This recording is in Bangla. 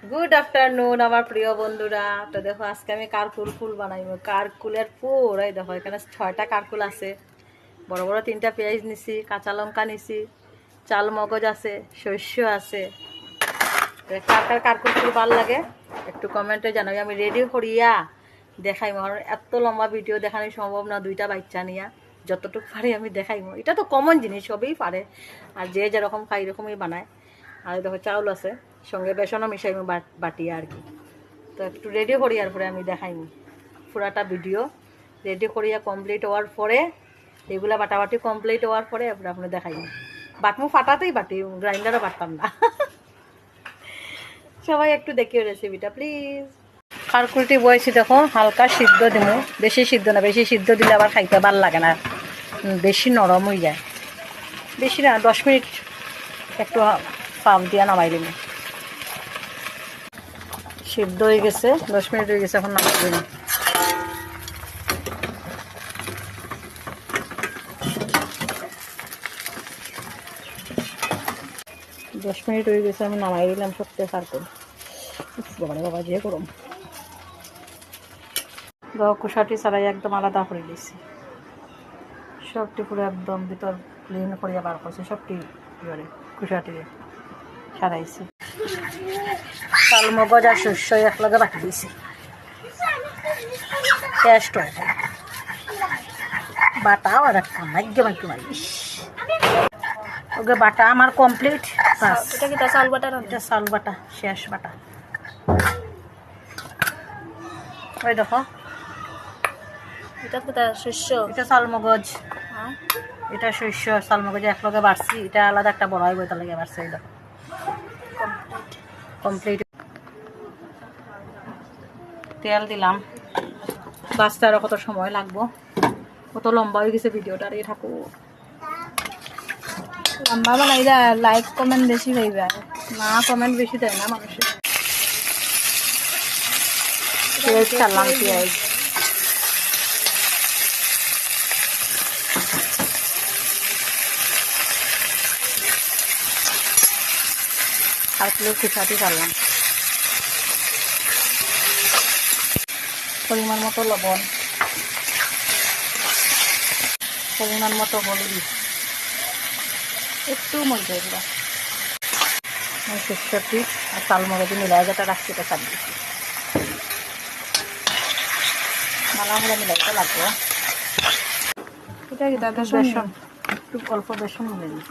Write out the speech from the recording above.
গুড আফটারনুন আমার প্রিয় বন্ধুরা। তো দেখো আজকে আমি কারকুল ফুল বানাইবো। কারকুলের ফুল এই দেখো, এখানে 6টা কারকুল আছে। বড় বড় 3টা পেঁয়াজ নিছি, কাঁচা লঙ্কা নিছি, চাল মগজ আছে, শস্য আছে। কার কার কারকুল ফুল ভালো লাগে একটু কমেন্টে জানাবি। আমি রেডি করিয়া দেখাইমো। আর এত লম্বা ভিডিও দেখানো সম্ভব না, 2টা বাচ্চা নিয়া যতটুকু পারি আমি দেখাইমো। এটা তো কমন জিনিস, সবই পারে, আর যে যেরকম খাই এরকমই বানায়। আর দেখো চাউল আছে, সঙ্গে বেসনও মিশাইমো বাটিয়া আর কি। তো একটু রেডি করি, আর পরে আমি দেখাইমো পুরাটা ভিডিও। রেডি করিয়া কমপ্লিট হওয়ার পরে, এগুলা বাটাবাটি কমপ্লিট হওয়ার পরে এরপরে আপনি দেখাইমো। বাটমু ফাটাতেই বাটি, গ্রাইন্ডারও বাটতাম না। সবাই একটু দেখিও রেসিপিটা প্লিজ। কারকুলটি বয়েছি দেখো, হালকা সিদ্ধ দিমু, বেশি সিদ্ধ না, বেশি সিদ্ধ দিলে আবার খাইতে ভাল লাগে না, বেশি নরম হয়ে যায়। বেশি না, 10 মিনিট একটু পাম দিয়া নামাই দিম। সিদ্ধ হয়ে গেছে, 10 মিনিট হয়ে গেছে, এখন নামাই দিম। দশ মিনিট হয়ে গেছে, আমি নামাই দিলাম সত্যি কারকুল। বাবা বাবা যে গরম। কুসাটি ছাড়াই একদম আলাদা করে দিয়েছি, সবটি পুরো একদম ভিতর ক্লিন করিয়া বার করছি, সবটি করে কুসাটি সারাইছি। চাল মগজ আর শস্য একলগে বাটি দিয়েছি, টেস্ট হয় বাটাও আর একটা মাইকে মাইকে মারি। ওকে বাটা আমার কমপ্লিট। এটা কি চাল বাটা? এটা চাল বাটা শেষ বাটা। ওই দেখো, এটা কোথা শস্য? এটা চাল মগজ, এটা শস্য। চাল মগজ একলগে বাড়ছি, এটা আলাদা একটা বড় হয় বইটা লেগে বাড়ছে। এই দেখো কমপ্লিট। তেল দিলাম, বাঁচতে আরও কত সময় লাগবো, কত লম্বা হয়ে গেছে ভিডিওটা। আর এই থাকো লম্বা বানাই দা, লাইক কমেন্ট বেশি পাইবা না, কমেন্ট বেশি দেয় না মানুষের। পেঁয়াজ ছাড়লাম, পেঁয়াজ আর কিলো কুচাটি ছাড়লাম। পরিমাণ মতো লবণ, পরিমাণ মতো হলুদ, একটু মরিচা দিলাম। শস্যটি আর চাল মগজ মিলাই যেটা রাখছি এটা ছাড় দিচ্ছি। মালা হলে মিলাইতে লাগবো। এটা কি দাদা? বেসন, একটু অল্প বেসন মিলে দিই।